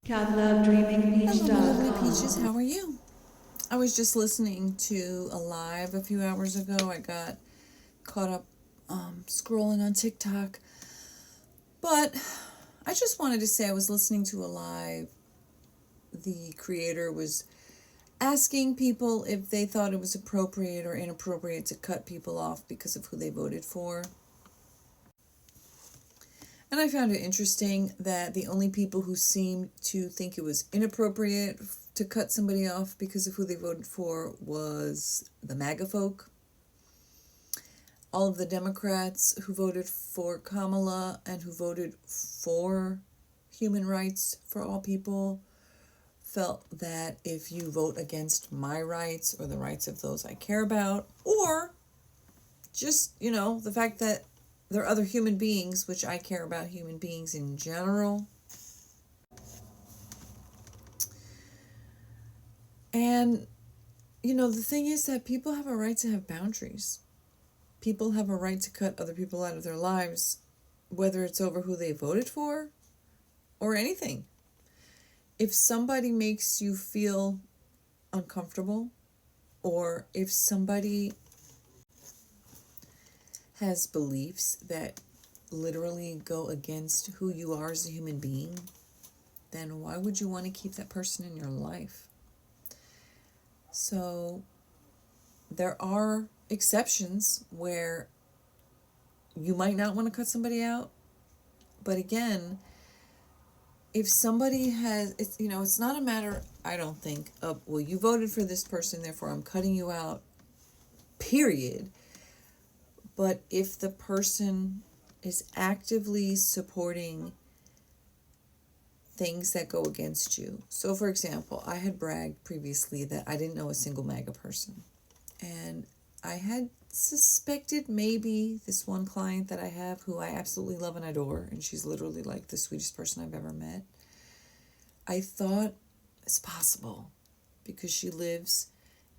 Hello, my lovely CatLoveDreamingPeach.com. peaches. How are you? I was just listening to a live a few hours ago. I got caught up scrolling on TikTok. But I just wanted to say I was listening to a live. The creator was asking people if they thought it was appropriate or inappropriate to cut people off because of who they voted for. And I found it interesting that the only people who seemed to think it was inappropriate to cut somebody off because of who they voted for was the MAGA folk. All of the Democrats who voted for Kamala and who voted for human rights for all people felt that if you vote against my rights or the rights of those I care about, or just, the fact that there are other human beings, which I care about human beings in general. And, the thing is that people have a right to have boundaries. People have a right to cut other people out of their lives, whether it's over who they voted for or anything. If somebody makes you feel uncomfortable, or if somebody has beliefs that literally go against who you are as a human being, then why would you want to keep that person in your life? So there are exceptions where you might not want to cut somebody out. But again, if somebody has, it's not a matter, I don't think, of, well, you voted for this person, therefore I'm cutting you out, period. But if the person is actively supporting things that go against you. So, for example, I had bragged previously that I didn't know a single MAGA person. And I had suspected maybe this one client that I have who I absolutely love and adore, and she's literally like the sweetest person I've ever met. I thought it's possible because she lives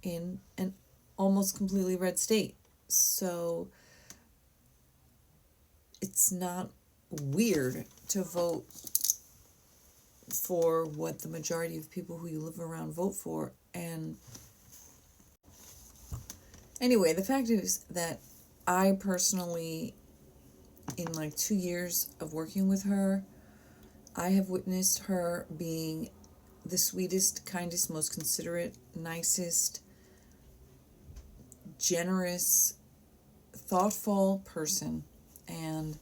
in an almost completely red state. So it's not weird to vote for what the majority of people who you live around vote for. And anyway, the fact is that I personally, in like 2 years of working with her, I have witnessed her being the sweetest, kindest, most considerate, nicest, generous, thoughtful person. And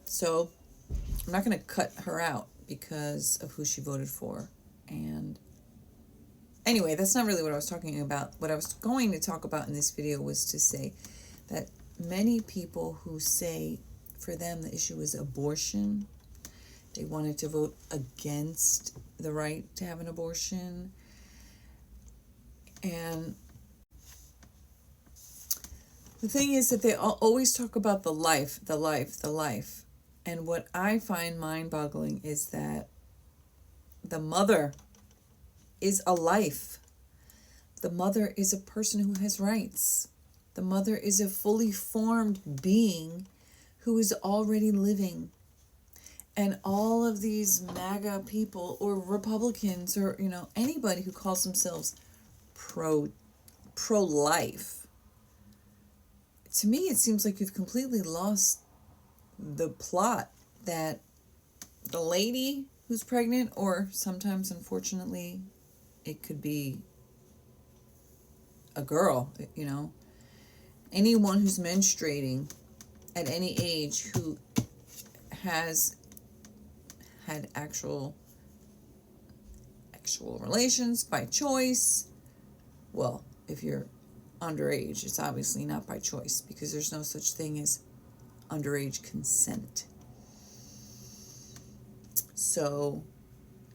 so I'm not going to cut her out because of who she voted for. And anyway, that's not really what I was talking about. What I was going to talk about in this video was to say that many people who say for them the issue is abortion, they wanted to vote against the right to have an abortion. And the thing is that they always talk about the life. And what I find mind-boggling is that the mother is a life. The mother is a person who has rights. The mother is a fully formed being who is already living. And all of these MAGA people or Republicans or, anybody who calls themselves pro-life, to me it seems like you've completely lost the plot that the lady who's pregnant, or sometimes unfortunately it could be a girl, anyone who's menstruating at any age who has had actual relations by choice. Well, if you're underage, it's obviously not by choice because there's no such thing as underage consent. So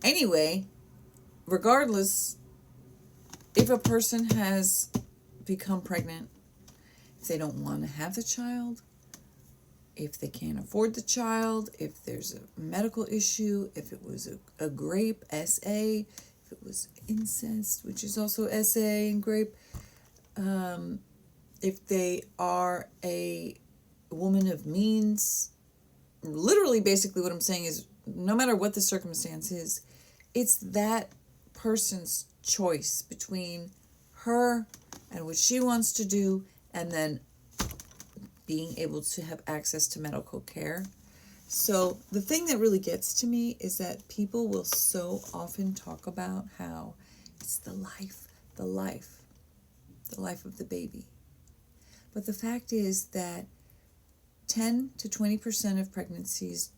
anyway, regardless, if a person has become pregnant, if they don't want to have the child, if they can't afford the child, if there's a medical issue, if it was a grape, SA, if it was incest, which is also SA and grape, if they are a woman of means, literally basically what I'm saying is no matter what the circumstance is, it's that person's choice between her and what she wants to do, and then being able to have access to medical care. So the thing that really gets to me is that people will so often talk about how it's the life of the baby. But the fact is that 10 to 20% of pregnancies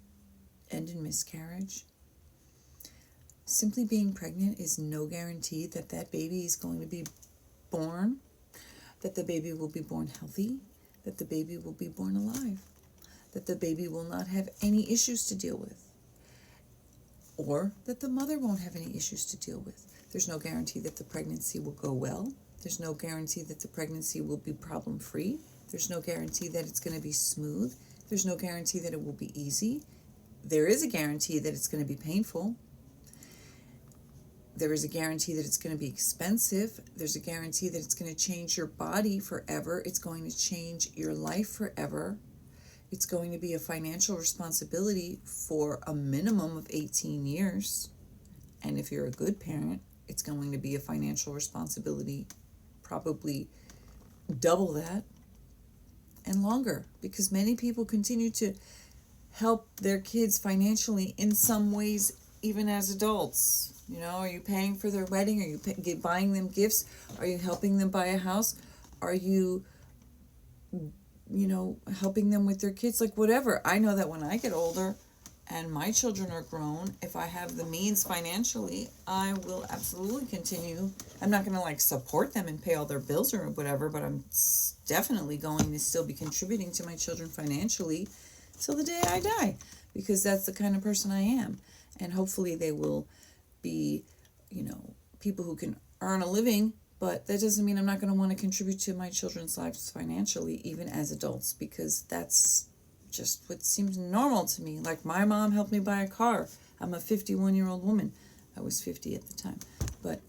end in miscarriage. Simply being pregnant is no guarantee that that baby is going to be born, that the baby will be born healthy, that the baby will be born alive, that the baby will not have any issues to deal with, or that the mother won't have any issues to deal with. There's no guarantee that the pregnancy will go well. There's no guarantee that the pregnancy will be problem-free. There's no guarantee that it's going to be smooth. There's no guarantee that it will be easy. There is a guarantee that it's going to be painful. There is a guarantee that it's going to be expensive. There's a guarantee that it's going to change your body forever. It's going to change your life forever. It's going to be a financial responsibility for a minimum of 18 years. And if you're a good parent, it's going to be a financial responsibility, probably double that and longer, because many people continue to help their kids financially in some ways, even as adults. You know, are you paying for their wedding? Are you buying them gifts? Are you helping them buy a house? Are you, helping them with their kids? Like, whatever. I know that when I get older and my children are grown, if I have the means financially, I will absolutely continue. I'm not going to support them and pay all their bills or whatever, but I'm definitely going to still be contributing to my children financially till the day I die, because that's the kind of person I am. And hopefully they will be, people who can earn a living, but that doesn't mean I'm not going to want to contribute to my children's lives financially, even as adults, because that's just what seems normal to me. Like, my mom helped me buy a car. I'm a 51-year-old woman. I was 50 at the time. But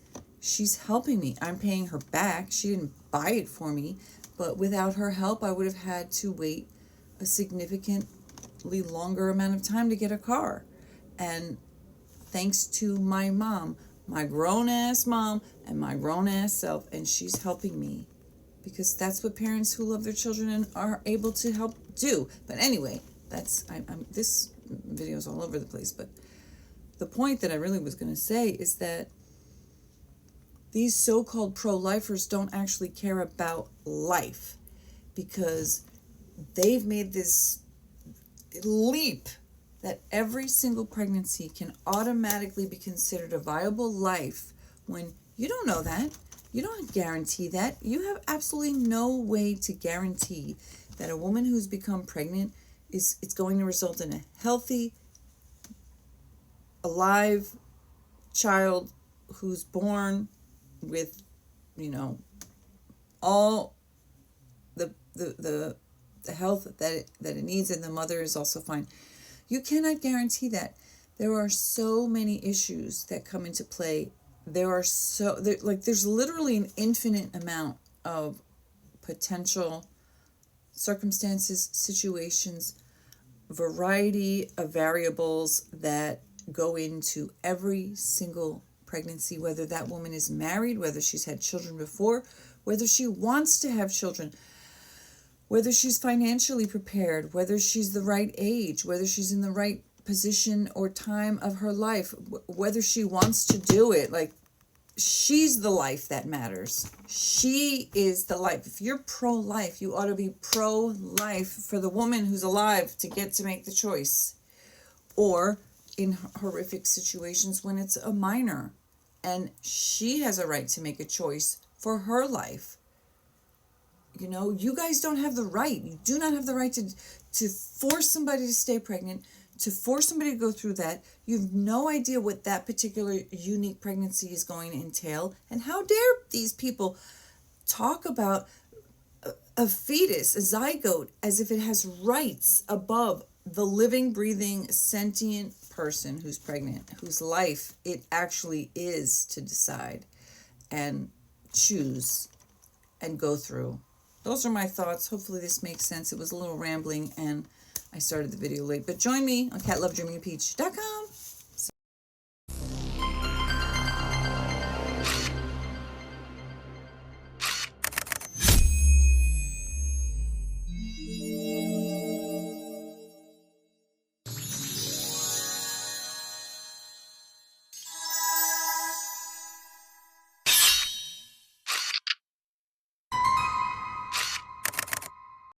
she's helping me. I'm paying her back. She didn't buy it for me. But without her help, I would have had to wait a significantly longer amount of time to get a car. And thanks to my mom, my grown-ass mom, and my grown-ass self, and she's helping me, because that's what parents who love their children and are able to help do. But anyway, this video is all over the place, but the point that I really was going to say is that these so-called pro-lifers don't actually care about life, because they've made this leap that every single pregnancy can automatically be considered a viable life, when you don't know that. You don't guarantee that. You have absolutely no way to guarantee that a woman who's become pregnant it's going to result in a healthy, alive child who's born with, all the health that it needs, and the mother is also fine. You cannot guarantee that. There are so many issues that come into play. There's literally an infinite amount of potential circumstances, situations, variety of variables that go into every single pregnancy, whether that woman is married, whether she's had children before, whether she wants to have children, whether she's financially prepared, whether she's the right age, whether she's in the right position or time of her life, whether she wants to do it. She's the life that matters. She is the life. If you're pro-life, you ought to be pro-life for the woman who's alive to get to make the choice. Or in horrific situations when it's a minor and she has a right to make a choice for her life. You guys don't have the right. You do not have the right to force somebody to stay pregnant, to force somebody to go through that. You have no idea what that particular unique pregnancy is going to entail. And how dare these people talk about a fetus, a zygote, as if it has rights above the living, breathing, sentient person who's pregnant, whose life it actually is to decide and choose and go through. Those are my thoughts. Hopefully this makes sense. It was a little rambling and I started the video late, but join me on catlovedreamingofpeach.com.